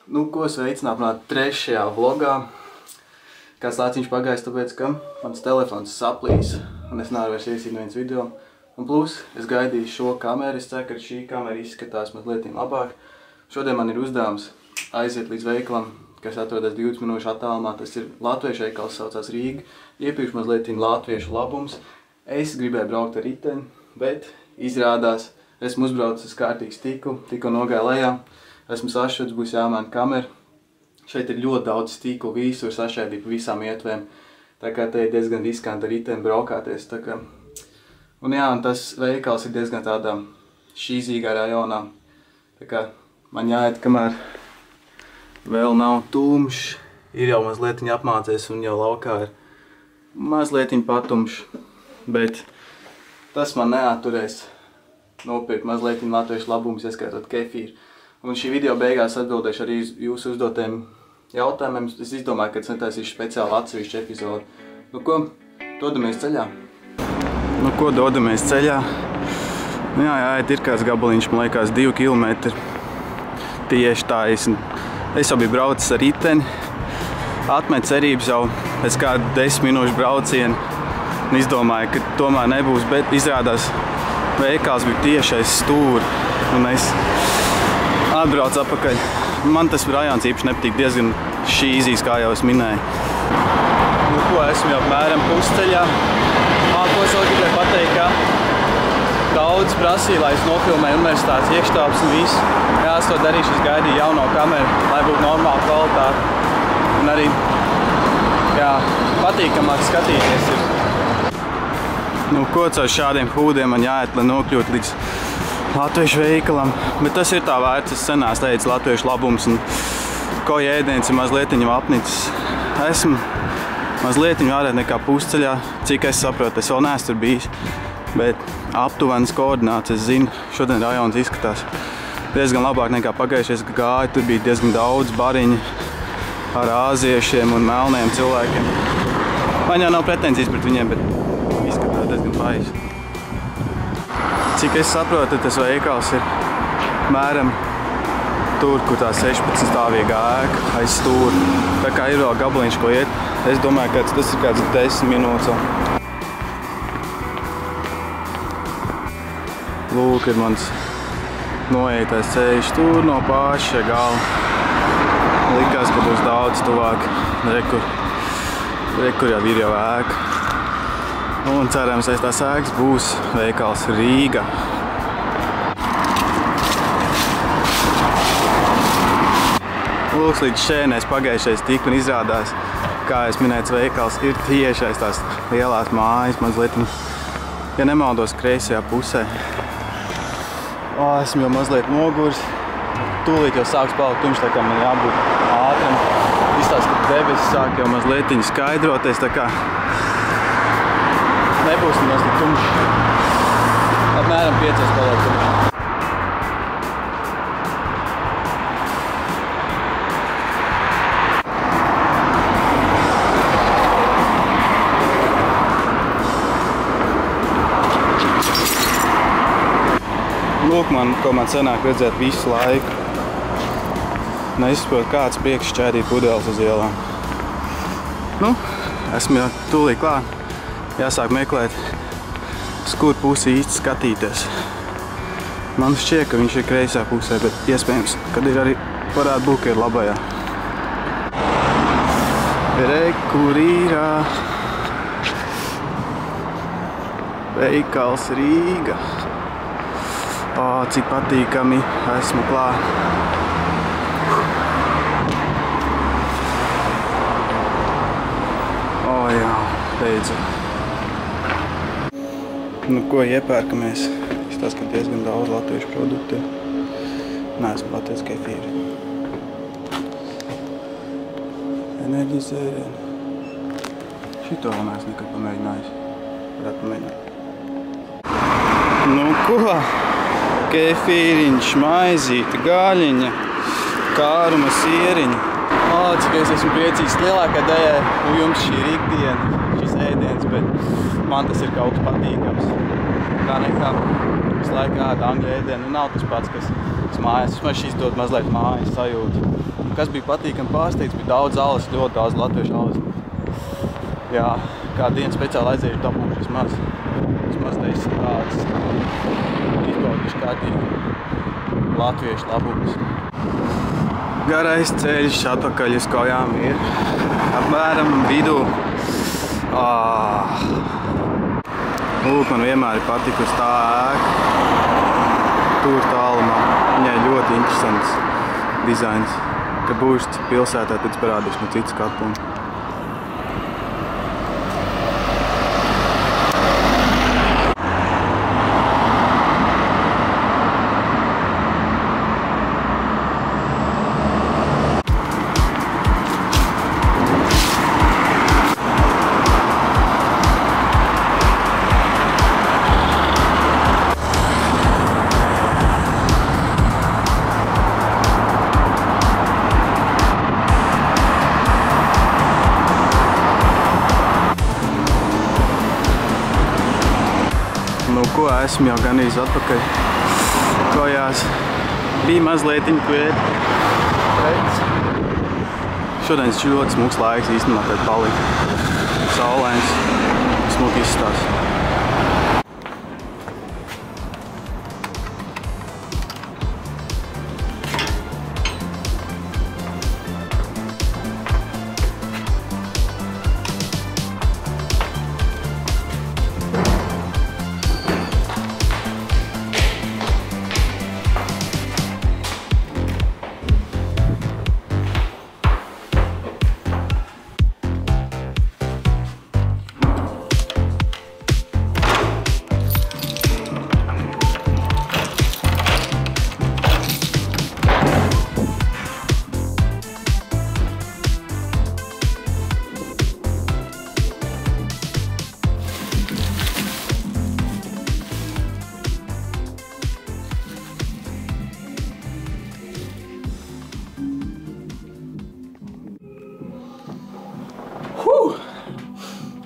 Nu, ko sveicināt manā trešajā vlogā. Kāds laiciņš pagājis, tāpēc, ka mans telefons saplīs un es nevaru vairs iesīt neviens video. Un plus, es gaidīju šo kameru, es ceru, ka šī kamera izskatās mazliet labāk. Šodien man ir uzdevums aiziet līdz veikalam, kas atrodas 20 minūšu attālumā. Tas ir latviešu veikals, saucās Rīga. Iepirkšu mazliet latviešu labums. Es gribēju braukt ar riteni, bet izrādās, esmu uzbraucis kārtīgs tikko nogāju lejā. Esmu sašuts, būs jāmaina kamera. Šeit ir ļoti daudz stiklu, visur sašķēdīt pa visām ietvēm. Tā kā te ir diezgan riskanti ar riteni braukāties. Un jā, un tas veikals ir diezgan tādā šīzīgā rajonā. Tā kā man jāiet, kamēr vēl nav tumšs. Ir jau mazliet apmācies un jau laukā ir mazliet patumšs. Bet tas man neatturēs nopirkt mazliet latviešu labumus, ieskaitot kefīru. Un šī video beigās atbildēšu arī jūsu uzdotiem jautājumiem. Es izdomāju, ka es netaisīšu speciāli atsevišķu epizodi. Nu ko, dodamies ceļā? Nu jā, jāiet ir kāds gabaliņš, man liekas 2 kilometri. Tieši tā, es jau biju braucis ar riteni. Atmet cerības jau pēc kādu 10 minūšu braucienu. Un izdomāju, ka tomēr nebūs, bet izrādās veikals bija tieši aiz stūra. Un es atbraucu atpakaļ. Man tas rajons īpaši nepatīk, diezgan šīzīs, kā jau es minēju. Nu ko, esmu jau apmēram pusceļā. Ko es vēl gribēju pateikt, ka daudz prasīja, lai es nofilmēju universitātes iekštāpes un visu. Jā, es to darīšu, es gaidīju jauno kameru, lai būtu normāla kvalitāte. Un arī, jā, patīkamāk skatīties ir. Nu ko, caur šādiem hūdiem man jāiet, lai nokļūtu līdz latviešu veikalam, bet tas ir tā vērts, es senās teicu latviešu labums un ko ēdiens ir mazliet jau apnicis. Esmu mazliet vairāk nekā pusceļā, cik es saprotu, es vēl neesmu tur bijis, bet aptuvenas koordināts es zinu, šodien rajons izskatās diezgan labāk nekā pagājušais gāju, tur bija diezgan daudz bariņu ar āziešiem un melniem cilvēkiem. Man jau nav pretensijas pret viņiem, bet izskatās diezgan baisi. Cik es saprotu, tas veikals ir mēram tur, kur tā 16 stāvīgā ēka aiz stūra. Tā kā ir vēl gabaliņš, ko iet. Es domāju, ka tas ir kāds 10 minūtes. Lūk, ir mans noietais ceļš tur no paša gala. Likās, ka būs daudz tuvāk. Rekur jau ir jau ēka. Un cerams, aiz tās ēkas būs veikals Rīga. Lūks līdz šēnēs pagājušais tik un izrādās, kā es minēts veikals ir tieši aiz tās lielās mājas, mazliet, ja nemaldos, kreisajā pusē. Esmu jau mazliet noguris. Tūlīt jau sāks palikt tumšs, tā kā man jābūt ātram. Izstāst, ka debesis sāk jau mazliet skaidroties, tā kā nebūs nemaz tik tumšs. Apmēram 5 paliek tumšs. Lūk, ko man sanāk redzēt visu laiku. Nesaprotu, kāds priekš šķēdīt pudeles uz ielām. Nu, esmu jau tūlīt klāt. Jāsāk meklēt, uz kur pusi īsti skatīties. Man šķiet, ka viņš ir kreisā pusē, bet iespējams, kad ir arī varētu būt, ka ir labajā. Rekur ir veikals Rīga. Cik patīkami esmu klāt. Jā, beidzot. Nu ko, iepērkamies. Izstās, ka diezgan daudz latviešu produktu. Neesmu pateicis kefīru. Enerģijas dzērienu. Šito vēl neesmu nekad pamēģinājis. Varētu pamēģināt. Nu ko? Kefīriņš, maizīte, gaļiņa, kāruma sieriņa. Cik es esmu priecīgs. Lielākā daļai jums šī ir ikdiena, šis ēdiens, bet man tas ir kaut kas patīkams. Kā nekā visu laiku ēd angļu ēdienu. Nav tas pats, kas patīkams mājas. Vismaz šis dod mazliet mājas sajūtu. Kas bija patīkami pārsteigts, bija daudz alas, ļoti daudz latviešu alas. Jā, kā dienu speciāli aizējuši dabūšu vismaz 10 tādas. Izbaudīšu kārtīgi latviešu labumus. Garais ceļš atpakaļ uz kājām ir apmēram vidū. Lūk, man vienmēr ir patikusi tā ēka. Tur tālumā. Viņai ļoti interesants dizains. Kad būšu pilsētā, tad parādīšu no citas skatu punktu. Nu ko, esmu jau ganīs atpakaļ kājās. Bija mazlietiņi kvēti. Šodien ļoti smuks laiks īstenībā tad palika. Saulains, smuki izstās.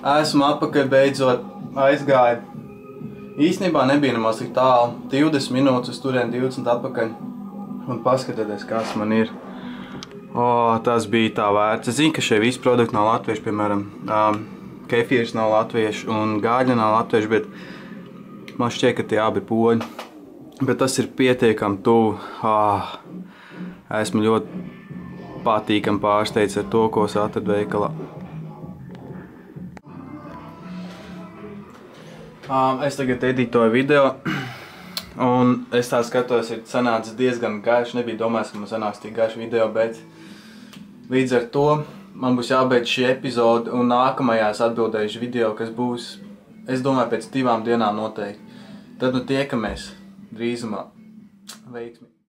Esmu atpakaļ beidzot aizgāju. Īstenībā nebija nemaz tik tālu. 20 minūtes uz turien, 20 atpakaļ. Un paskatieties, kas man ir. Tas bija tā vērts. Es zinu, ka šie visi produkti nav latvieši, piemēram, kefīrs nav latvieši un gāļa nav latvieši, bet man šķiet, ka tie abi ir poļi. Bet tas ir pietiekami tuvu. Esmu ļoti patīkami pārsteigts ar to, ko es atradu veikalā. Es tagad editoju video, un es tā skatos, ir sanācis diezgan garš. Nebija domājis, ka man sanāks tik garš video, bet līdz ar to man būs jābeidz šī epizode, un nākamajās atbildējuši video, kas būs, es domāju, pēc 2 dienām noteikti. Tad nu tiekamies drīzumā. Veiksmi!